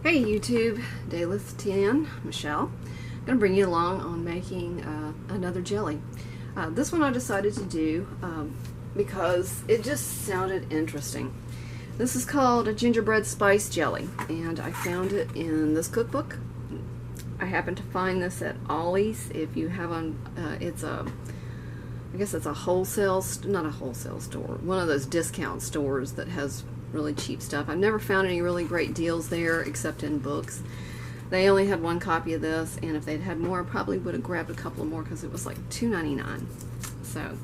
Hey YouTube, Dayless 10, Michelle. I'm going to bring you along on making another jelly. This one I decided to do because it just sounded interesting. This is called a gingerbread spice jelly, and I found it in this cookbook. I happened to find this at Ollie's. If you have on, I guess it's a wholesale, not a wholesale store, one of those discount stores that has really cheap stuff. I've never found any really great deals there except in books. They only had one copy of this, and if they'd had more, I probably would have grabbed a couple more because it was like $2.99. So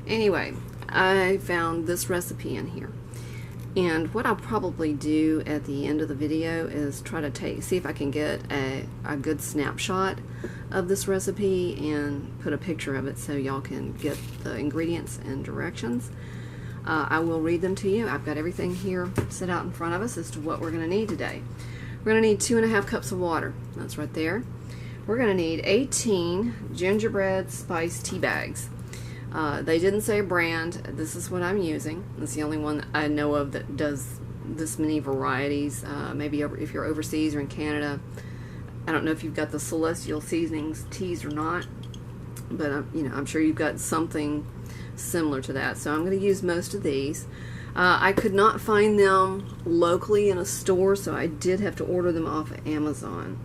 anyway, I found this recipe in here. And what I'll probably do at the end of the video is try to see if I can get a good snapshot of this recipe and put a picture of it so y'all can get the ingredients and directions. I will read them to you. I've got everything here set out in front of us as to what we're going to need today. We're going to need 2.5 cups of water. That's right there. We're going to need 18 gingerbread spice tea bags. They didn't say a brand. This is what I'm using. It's the only one that I know of that does this many varieties. Maybe if you're overseas or in Canada. I don't know if you've got the Celestial Seasonings teas or not, but I'm sure you've got something similar to that. So I'm going to use most of these. I could not find them locally in a store, so I did have to order them off of Amazon.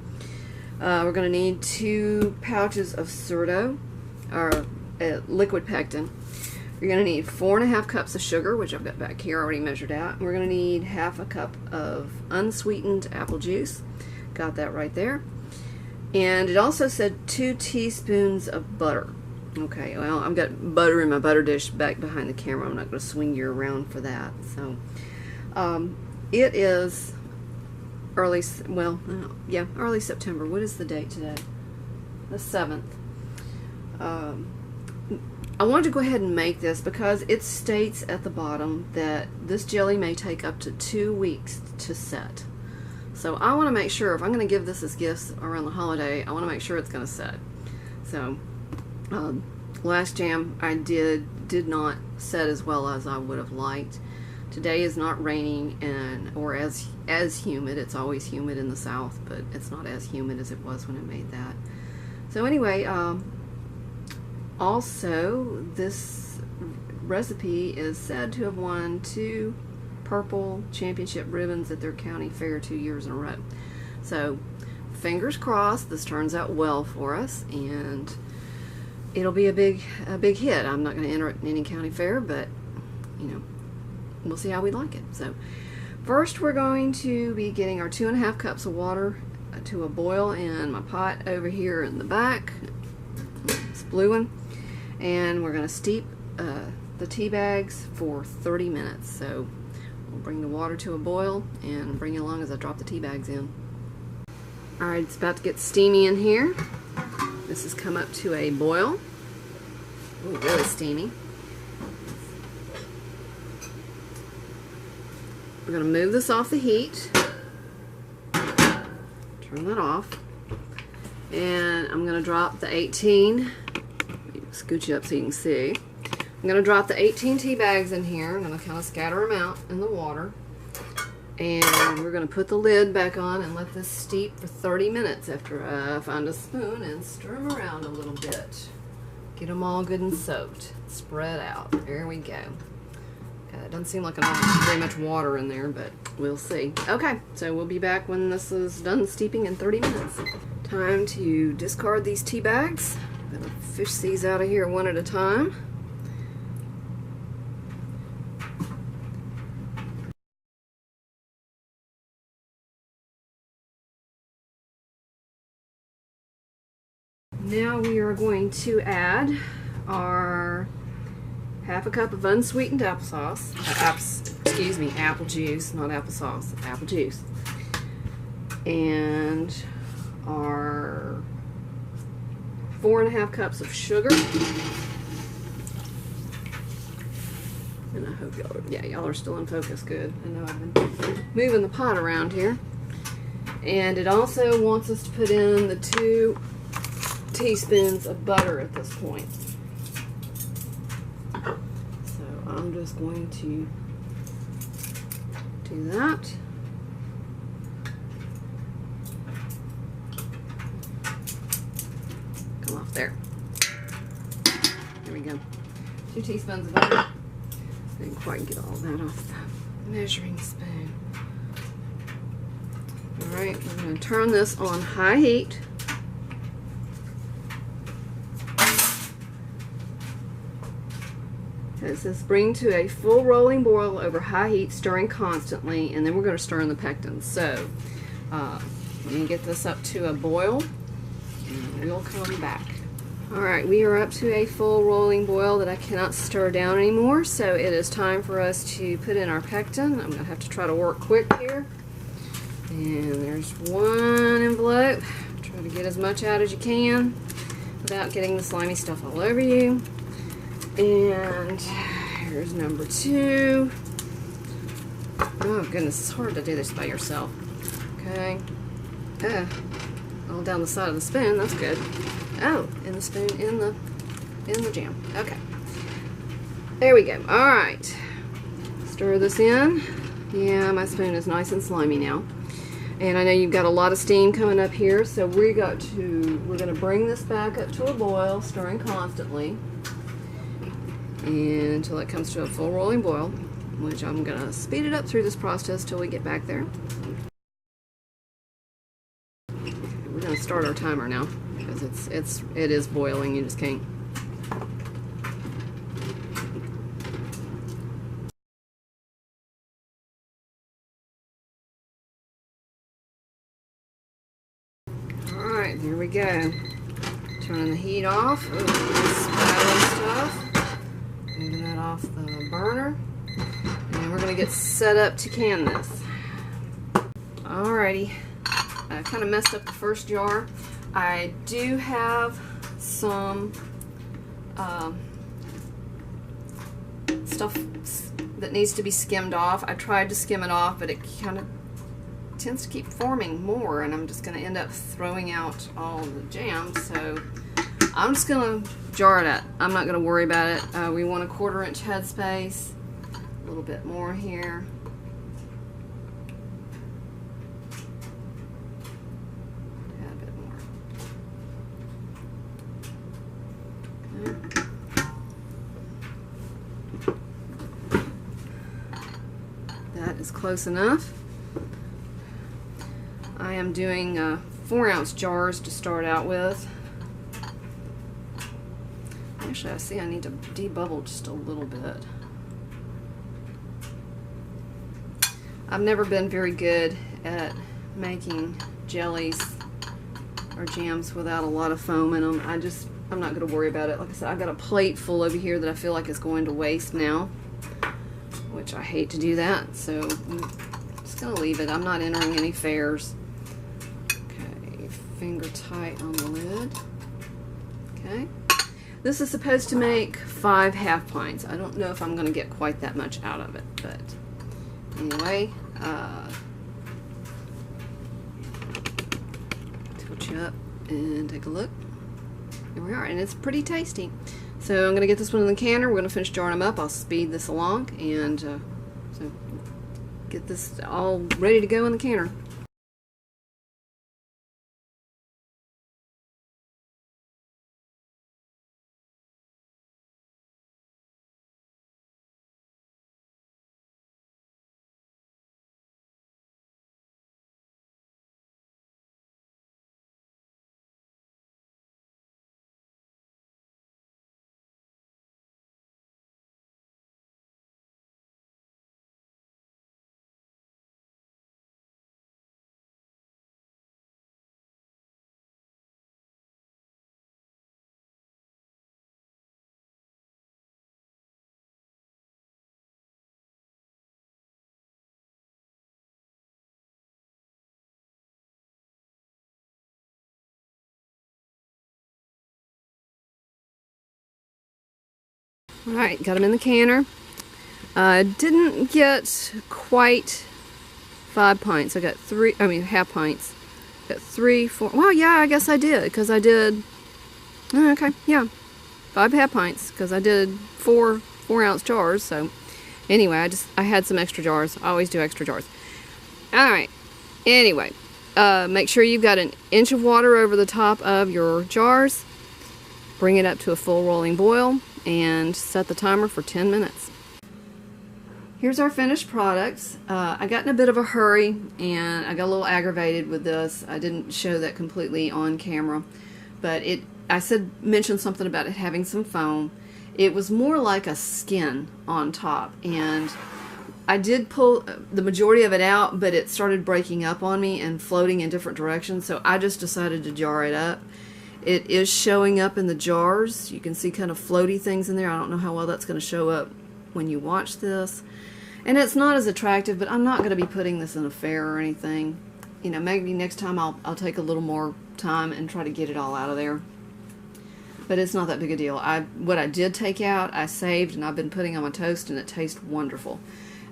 We're going to need 2 pouches of Surdo, or liquid pectin. You're going to need 4.5 cups of sugar, which I've got back here already measured out. We're going to need 1/2 cup of unsweetened apple juice. Got that right there. And it also said 2 teaspoons of butter. Okay, well, I've got butter in my butter dish back behind the camera. I'm not going to swing you around for that. So it is early September. What is the date today? The 7th. I wanted to go ahead and make this because it states at the bottom that this jelly may take up to 2 weeks to set. So I want to make sure, if I'm going to give this as gifts around the holiday, I want to make sure it's going to set. So last jam I did not set as well as I would have liked. Today is not raining or as humid. It's always humid in the south, but it's not as humid as it was when I made that. So anyway, also this recipe is said to have won 2 purple championship ribbons at their county fair 2 years in a row. So fingers crossed this turns out well for us, and it'll be a big hit. I'm not going to enter it in any county fair, but we'll see how we like it. So first we're going to be getting our 2.5 cups of water to a boil in my pot over here in the back. It's blue one. And we're going to steep the tea bags for 30 minutes. So we'll bring the water to a boil and bring you along as I drop the tea bags in. Alright, it's about to get steamy in here. This has come up to a boil. Ooh, really steamy. We're going to move this off the heat. Turn that off. And I'm going to drop the 18. Scooch it up so you can see. I'm going to drop the 18 tea bags in here. I'm going to kind of scatter them out in the water. And we're going to put the lid back on and let this steep for 30 minutes after I find a spoon and stir them around a little bit. Get them all good and soaked. Spread out. There we go. Okay, it doesn't seem like very much water in there, but we'll see. Okay, so we'll be back when this is done steeping in 30 minutes. Time to discard these tea bags. I'm going to fish these out of here one at a time. Now we are going to add our 1/2 cup of unsweetened applesauce. Apple juice, not applesauce, apple juice. And our 4.5 cups of sugar. And I hope y'all are still in focus good. I know I've been moving the pot around here. And it also wants us to put in the 2 teaspoons of butter at this point. So I'm just going to do that. off there. There we go. 2 teaspoons of butter. Didn't quite get all that off the measuring spoon. Alright, we're going to turn this on high heat. It says bring to a full rolling boil over high heat, stirring constantly, and then we're going to stir in the pectin. So, let me get this up to a boil, and we'll come back. Alright, we are up to a full rolling boil that I cannot stir down anymore, so it is time for us to put in our pectin. I'm going to have to try to work quick here. And there's one envelope. Try to get as much out as you can without getting the slimy stuff all over you. And here's number 2. Oh goodness, it's hard to do this by yourself. Okay. All down the side of the spoon, that's good. Oh, in the spoon, in the jam. Okay. There we go. Alright. Stir this in. Yeah, my spoon is nice and slimy now. And I know you've got a lot of steam coming up here, so we're going to bring this back up to a boil, stirring constantly, and until it comes to a full rolling boil, which I'm going to speed it up through this process till we get back there. We're going to start our timer now because it is boiling. You just can't. Alright, here we go. Turning the heat off. Spatula stuff. Moving that off the burner. And we're going to get set up to can this. Alrighty. I kind of messed up the first jar. I do have some stuff that needs to be skimmed off. I tried to skim it off, but it kind of tends to keep forming more, and I'm just going to end up throwing out all the jam, so I'm just going to jar it up. I'm not going to worry about it. We want a 1/4 inch headspace, a little bit more here. Add a bit more. Okay. That is close enough. I am doing 4-ounce jars to start out with. Actually, I see I need to debubble just a little bit. I've never been very good at making jellies or jams without a lot of foam in them. I'm not going to worry about it. Like I said, I've got a plate full over here that I feel like is going to waste now, which I hate to do that, so I'm just going to leave it. I'm not entering any fairs. Finger tight on the lid. Okay. This is supposed to make 5 half pints. I don't know if I'm going to get quite that much out of it, but anyway, tilt you up and take a look. Here we are, and it's pretty tasty. So I'm going to get this one in the canner. We're going to finish jarring them up. I'll speed this along and so get this all ready to go in the canner. Alright, got them in the canner. I didn't get quite 5 pints. I got half pints. Got 3, 4. Well, yeah, I guess I did, because I did. Oh, okay, yeah, 5 half pints, because I did 4-ounce jars. So, anyway, I had some extra jars. I always do extra jars. Alright, anyway, make sure you've got 1 inch of water over the top of your jars. Bring it up to a full rolling boil and set the timer for 10 minutes. Here's our finished products. I got in a bit of a hurry and I got a little aggravated with this. I didn't show that completely on camera, but I mentioned something about it having some foam. It was more like a skin on top, and I did pull the majority of it out, but it started breaking up on me and floating in different directions, so I just decided to jar it up. It is showing up in the jars. You can see kind of floaty things in there. I don't know how well that's going to show up when you watch this. And it's not as attractive, but I'm not going to be putting this in a fair or anything. You know, maybe next time I'll take a little more time and try to get it all out of there. But it's not that big a deal. What I did take out, I saved, and I've been putting on my toast, and it tastes wonderful.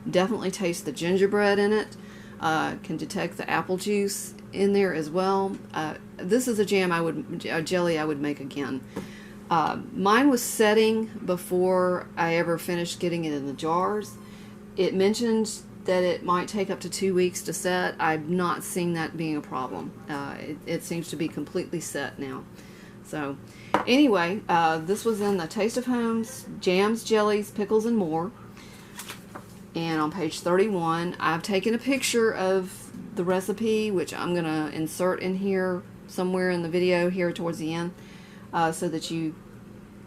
Definitely taste the gingerbread in it. Can detect the apple juice in there as well. This is a jelly I would make again. Mine was setting before I ever finished getting it in the jars. It mentioned that it might take up to 2 weeks to set. I've not seen that being a problem. It seems to be completely set now. So anyway, this was in the Taste of Home's Jams, Jellies, Pickles, and More. And on page 31, I've taken a picture of the recipe, which I'm going to insert in here somewhere in the video here towards the end, so that you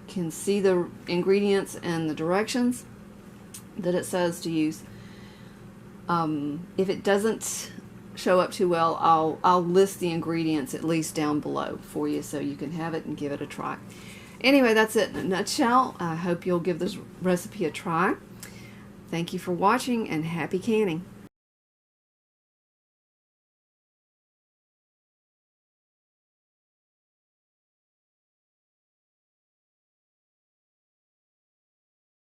can see the ingredients and the directions that it says to use. If it doesn't show up too well, I'll list the ingredients at least down below for you so you can have it and give it a try. Anyway, that's it in a nutshell. I hope you'll give this recipe a try. Thank you for watching, and happy canning.